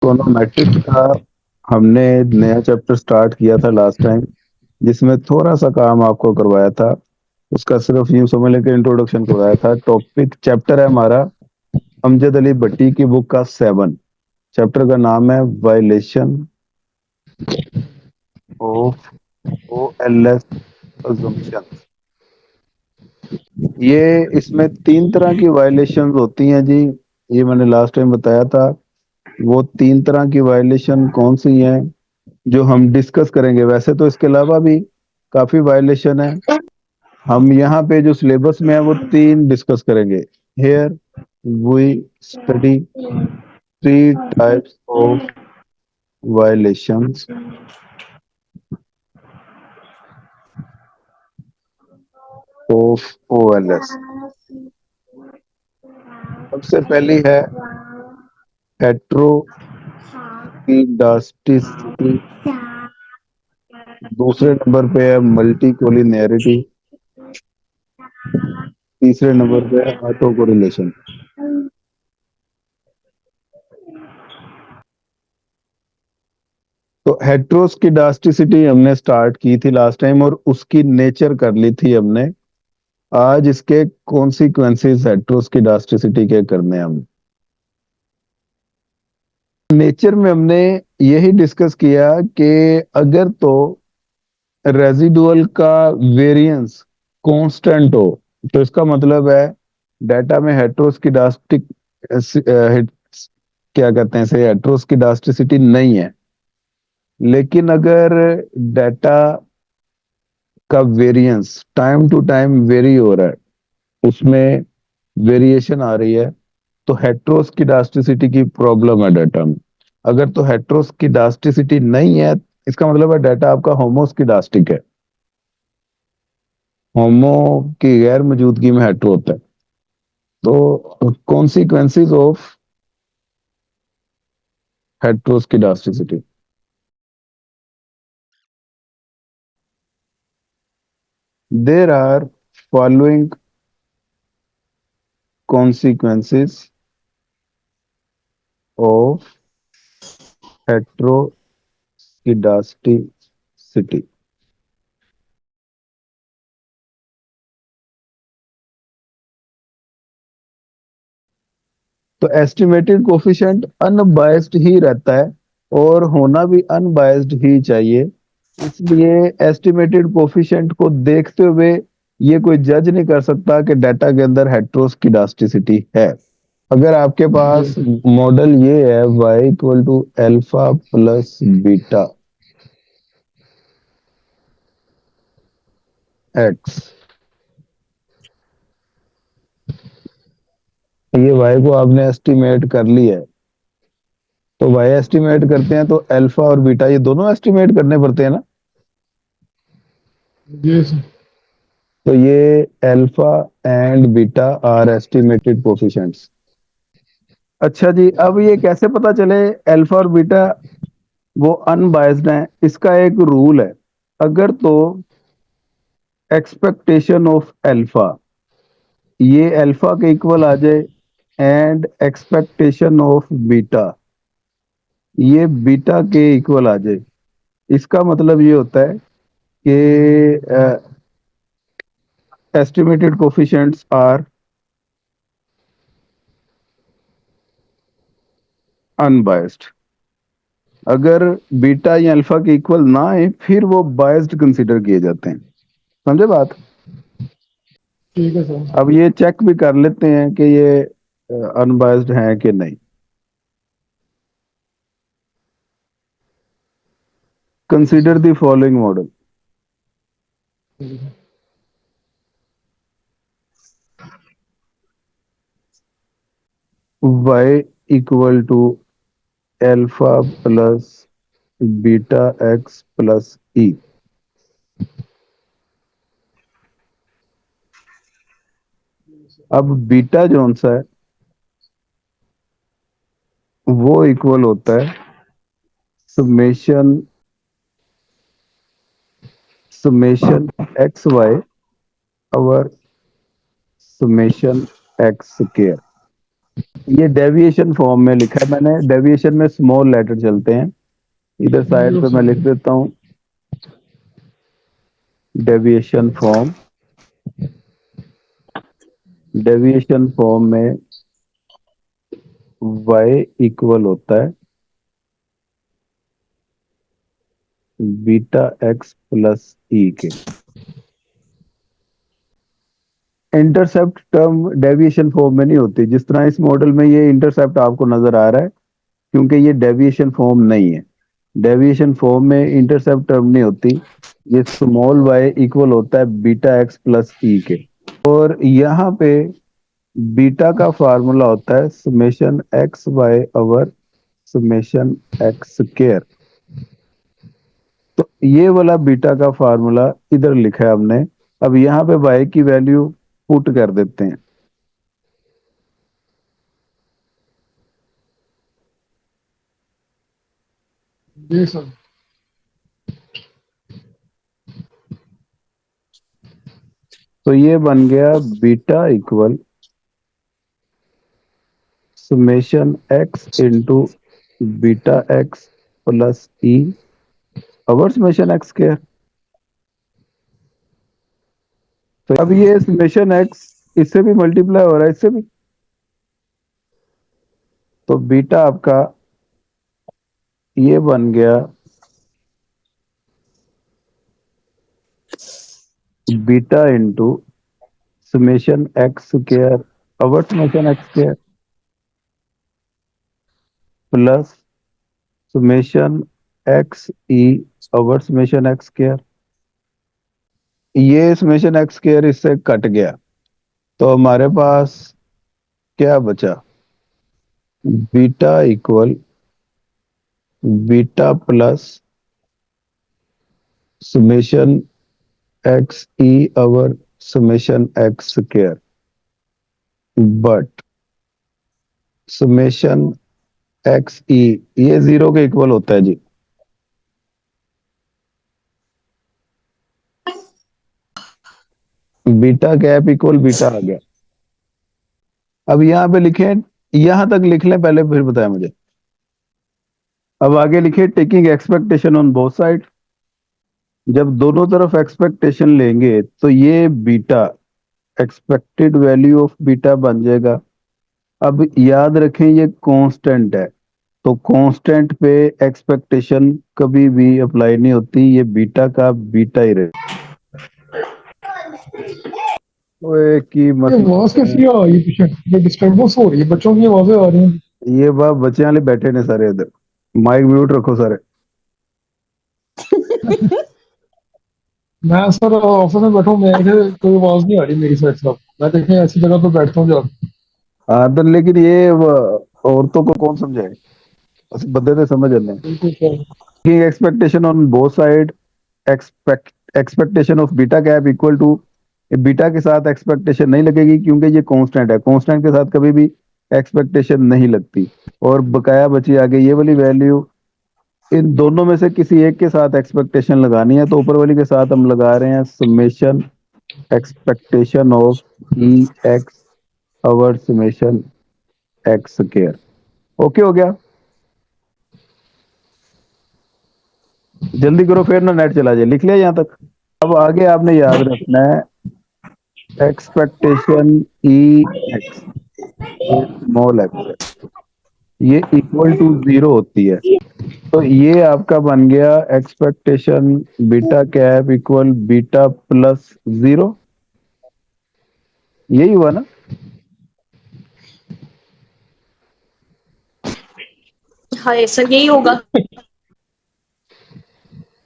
ट्रिगोनोमेट्रिक्स का हमने नया चैप्टर स्टार्ट किया था लास्ट टाइम, जिसमें थोड़ा सा काम आपको करवाया था। उसका सिर्फ यूं समझ लेके इंट्रोडक्शन करवाया था। टॉपिक चैप्टर है हमारा अमजद अली भट्टी की बुक का 7। चैप्टर का नाम है वायलेशन ऑफ ओएलएस अजम्पशन। ये इसमें 3 तरह की वायलेशन होती हैं जी। ये मैंने लास्ट टाइम बताया था। वो 3 तरह की वायलेशन कौन सी हैं जो हम डिस्कस करेंगे। वैसे तो इसके अलावा भी काफी वायलेशन है। हम यहाँ पे जो सिलेबस में है वो 3 डिस्कस करेंगे। Here we study 3 types of violations of OLS. सबसे पहली है हेट्रोस्कीडास्टिसिटी। दूसरे नंबर पे है मल्टीकोलिनेरिटी। तीसरे नंबर पे है ऑटो कोरिलेशन। तो हेट्रोस्किडास्टिसिटी हमने स्टार्ट की थी लास्ट टाइम और उसकी नेचर कर ली थी हमने। आज इसके कॉन्सिक्वेंसेस हेट्रोस्किडास्टिसिटी के करने हैं हम। नेचर में हमने यही डिस्कस किया कि अगर तो रेजिडुअल का वेरिएंस कांस्टेंट हो तो इसका मतलब है डाटा में हेट्रोस्किडास्टिक क्या कहते हैं इसे, हेट्रोस्किडास्टिसिटी नहीं है। लेकिन अगर डाटा का variance time to time vary हो रहा है, उसमें वेरिएशन आ रही है, तो हेट्रोस्किडास्टिसिटी की प्रॉब्लम है डाटा में। अगर तो हेट्रोस्किडास्टिसिटी नहीं है, इसका मतलब है डाटा आपका होमोस्किडास्टिक है। होमो की गैर मौजूदगी में हेट्रो होता है। तो consequences of heteroscedasticity, there are following consequences of heteroscedasticity। तो एस्टिमेटेड कोफिशिएंट अनबायस्ड ही रहता है और होना भी अनबायस्ड ही चाहिए। इसलिए एस्टिमेटेड कोफिशिएंट को देखते हुए ये कोई जज नहीं कर सकता कि डाटा के अंदर हेट्रोस्किडास्टिसिटी है। अगर आपके पास मॉडल ये है y equal to alpha plus beta x, ये y को आपने एस्टिमेट कर लिया है। तो y एस्टिमेट करते हैं तो अल्फा और बीटा ये दोनों एस्टिमेट करने पड़ते हैं ना। जी सर। तो ये alpha and beta are estimated coefficients. अच्छा जी, अब ये कैसे पता चले अल्फा और बीटा वो अनबायस्ड हैं। इसका एक रूल है। अगर तो एक्सपेक्टेशन ऑफ अल्फा ये अल्फा के इक्वल आ जाए एंड एक्सपेक्टेशन ऑफ बीटा ये बीटा के इक्वल आ जाए, इसका मतलब ये होता है कि estimated coefficients are unbiased। अगर बीटा या अल्फा के इक्वल ना आए फिर वो बायस्ड कंसीडर किए जाते हैं। समझे बात। ठीक है सर। अब ये चेक भी कर लेते हैं कि ये अनबायस्ड हैं कि नहीं। Consider the following model. y equal to alpha plus beta x plus E. अब बीटा जोन सा है वो इक्वल होता है समेशन समेशन एक्स वाई और समेशन एक्स स्क्वायर। ये डेविएशन फॉर्म में लिखा है मैंने, डेविएशन में स्मॉल लेटर चलते हैं, इधर साइड पे मैं लिख देता हूं डेविएशन फॉर्म। डेविएशन फॉर्म में y इक्वल होता है बीटा एक्स प्लस ई के। इंटरसेप्ट टर्म डेविएशन फॉर्म में नहीं होती, जिस तरह इस मॉडल में ये इंटरसेप्ट आपको नजर आ रहा है, क्योंकि ये डेविएशन फॉर्म नहीं है। डेविएशन फॉर्म में इंटरसेप्ट टर्म नहीं होती, ये स्मॉल y इक्वल होता है बीटा एक्स प्लस ई के। और यहाँ पे बीटा का फार्मूला होता है summation x y over summation x square. तो ये वाला बीटा का फार्मूला इधर लिखा है हमने। अब यहाँ पे y की वैल्यू पुट कर देते हैं। जी सर। तो ये बन गया beta equal summation x into beta x plus ई ओवर समेशन एक्स स्क्वायर। तो अब ये समेशन एक्स इससे भी मल्टीप्लाई हो रहा है, इससे भी। तो बीटा आपका ये बन गया beta into summation x square over summation x square plus summation X E over summation x square. ये समेशन एक्स स्क्वायर इससे कट गया, तो हमारे पास क्या बचा? Beta equal beta plus summation X E over summation x square but summation X E ये 0 के इक्वल होता है जी। बीटा गैप इक्वल बीटा आ गया। अब यहां पे लिखे, यहां तक लिख लें पहले, फिर बताएं मुझे। अब आगे लिखे taking expectation on both side. जब दोनों तरफ एक्सपेक्टेशन लेंगे तो ये beta expected value of beta बन जाएगा। अब याद रखें ये कांस्टेंट है, तो कांस्टेंट पे एक्सपेक्टेशन कभी भी अप्लाई नहीं होती, ये बीटा का बीटा ही रहे। ओए की ये आवाज कैसी आ रही है पीछे? ये डिस्टर्बेंस हो रही है, बच्चों की आवाजें आ रही हैं। ये बाप बच्चे वाले बैठे ने सारे इधर, माइक म्यूट रखो सारे। मैं सर ऑफिस में बैठा हूँ, मैं कोई आवाज नहीं आ रही मेरी साइड से। मैं देखें ऐसी जगह पे बैठता हूँ जाकर। हाँ तो लेकिन ये औरतों को कौन समझाए, बस बंदे तो समझ आते हैं। बिल्कुल sir. Expectation on both side, expectation of beta cap equal to, beta के साथ एक्सपेक्टेशन नहीं लगेगी क्योंकि ये कांस्टेंट है, कांस्टेंट के साथ कभी भी एक्सपेक्टेशन नहीं लगती। और बकाया बची आगे ये वाली वैल्यू, इन दोनों में से किसी एक के साथ एक्सपेक्टेशन लगानी है, तो ऊपर वाली के साथ हम लगा रहे हैं summation expectation of E x over summation x square. Okay हो गया? जल्दी करो फिर ना नेट चला जाए। लिख लिया यहां तक? अब आगे आपने याद रखना है एक्सपेक्टेशन ई एक्स, ये स्मॉल एक्स है, ये इक्वल टू 0 होती है। तो ये आपका बन गया expectation beta cap equal beta plus 0। यही हुआ ना? हाँ सर यही होगा।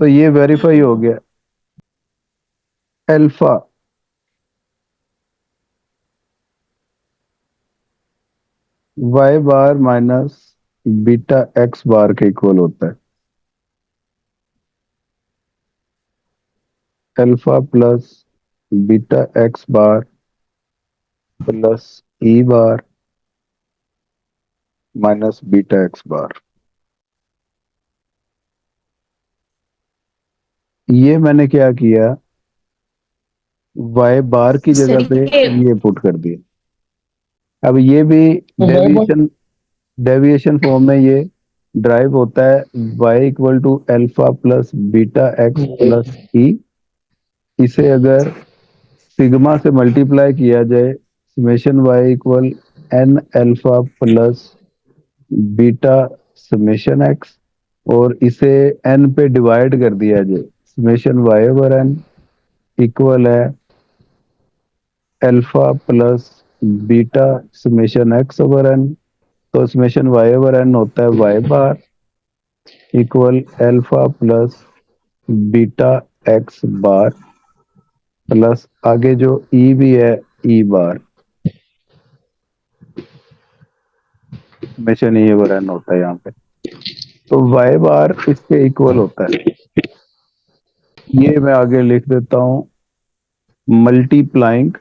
तो ये वेरीफाई हो गया। अल्फा वाई बार माइनस बीटा एक्स बार के इक्वल होता है। Alpha plus beta x bar plus ई बार माइनस बीटा एक्स बार। ये मैंने क्या किया, वाई बार की सर जगह पे ये ये पुट कर दिया। अब ये भी तो डेविएशन फॉर्म में ये ड्राइव होता है y equal to alpha plus beta x plus e. इसे अगर सिग्मा से मल्टीप्लाई किया जाए summation y equal n alpha plus beta summation x, और इसे n पे डिवाइड कर दिया जाए summation y over n equal है alpha plus beta summation x over n। तो समेशन y ओवर n होता है y bar equal alpha plus beta x bar plus आगे जो ई भी है ई बार समेशन ई ओवर n होता है यहाँ पे। तो y बार इसके इक्वल होता है, ये मैं आगे लिख देता हूँ multiplying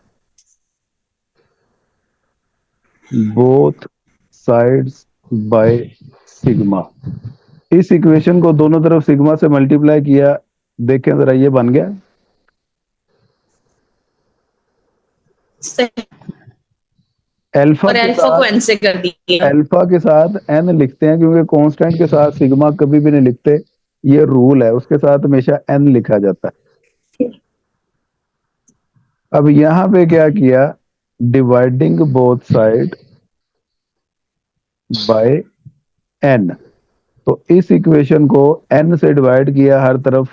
both sides by sigma. इस इक्वेशन को दोनों तरफ सिग्मा से मल्टीप्लाई किया, देखें जरा ये बन गया सही। अल्फा और के अल्फा को साथ n से कर दिए। अल्फा के साथ n लिखते हैं क्योंकि कांस्टेंट के साथ सिग्मा कभी भी नहीं लिखते, ये रूल है, उसके साथ हमेशा n लिखा जाता है। अब यहां पे क्या किया, dividing both side by n, तो इस इक्वेशन को n से डिवाइड किया हर तरफ,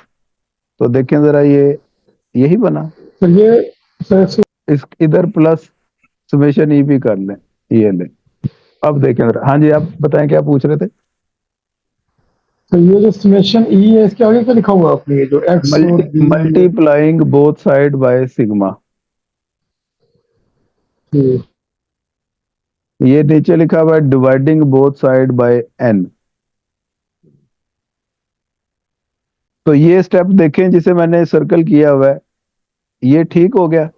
तो देखें जरा ये यही बना। तो ये सर, इस इधर प्लस समेशन ई भी कर लें, ये लें। अब देखें जरा, हाँ जी आप बताएं क्या पूछ रहे थे। तो ये जो समेशन ई है इसके आगे क्या लिखा हुआ है आपने, ये जो एक्स और बी है? Multiplying both side by sigma, ठीक। ये नीचे लिखा हुआ है dividing both side by n। तो ये स्टेप देखें जिसे मैंने सर्कल किया हुआ है, ये ठीक हो गया।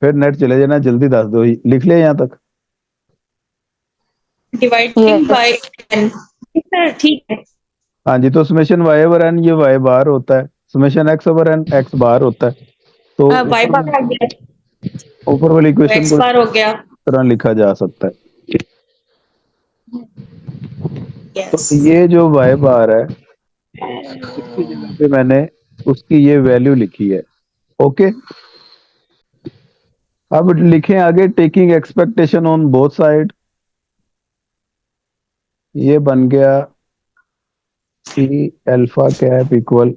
फिर नेट चले जाना, जल्दी दस दो, लिख लिया यहाँ तक। डिवाइडिंग बाय n, ठीक है। हाँ जी, तो समेशन y ओवर n ये y बार होता है, summation x over n x बार होता है। तो y बार आ गया, ऊपर वाली तो इक्वेशन x को इस बार हो गया। तरह लिखा जा सकता है। तो यस। ये जो y बार है इसकी जगह पे मैंने उसकी ये वैल्यू लिखी है। ओके, अब लिखें आगे taking expectation on both side. ये बन गया e alpha cap equal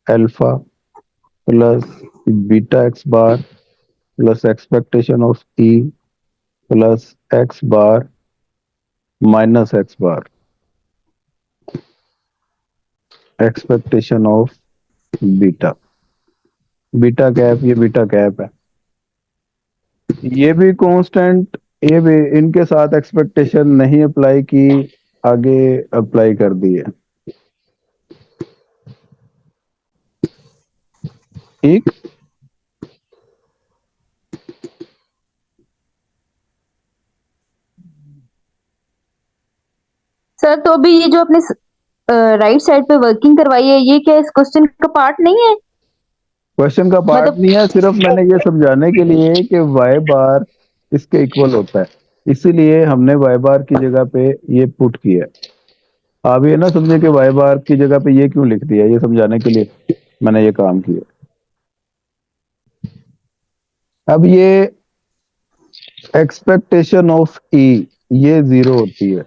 alpha plus beta x bar plus expectation of e plus x bar minus x bar expectation of beta. Beta cap, ये beta cap है, ये भी constant, ये भी इनके साथ एक्सपेक्टेशन नहीं अप्लाई की, आगे अप्लाई कर दी है। ठीक, सर तो अभी ये जो आपने राइट साइड पे वर्किंग करवाई है, ये क्या इस क्वेश्चन का पार्ट नहीं है? क्वेश्चन का पार्ट मतलब नहीं है, सिर्फ मैंने ये समझाने के लिए कि y बार इसके इक्वल होता है, इसीलिए हमने y बार की जगह पे ये पुट किया। आप ये ना समझे कि y बार की जगह पे ये क्यों लिख दिया, ये समझाने के लिए मैंने ये काम किया। अब ये एक्सपेक्टेशन ऑफ e ये 0 होती है,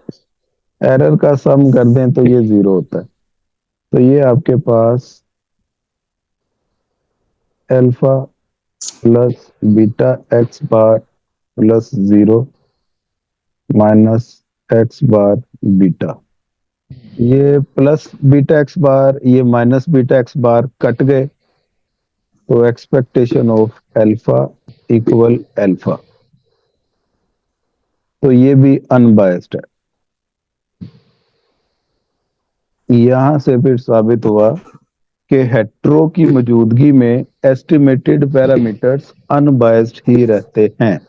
एरर का सम कर दें तो ये 0 होता है। तो ये आपके पास alpha plus beta x bar plus 0 minus x बार बीटा, ये प्लस बीटा एक्स बार ये माइनस बीटा एक्स बार कट गए, तो expectation of alpha equal alpha. तो ये भी अनबायस्ड है। यहां से फिर साबित हुआ कि हेट्रो की मौजूदगी में एस्टिमेटेड पैरामीटर्स अनबायस्ड ही रहते हैं।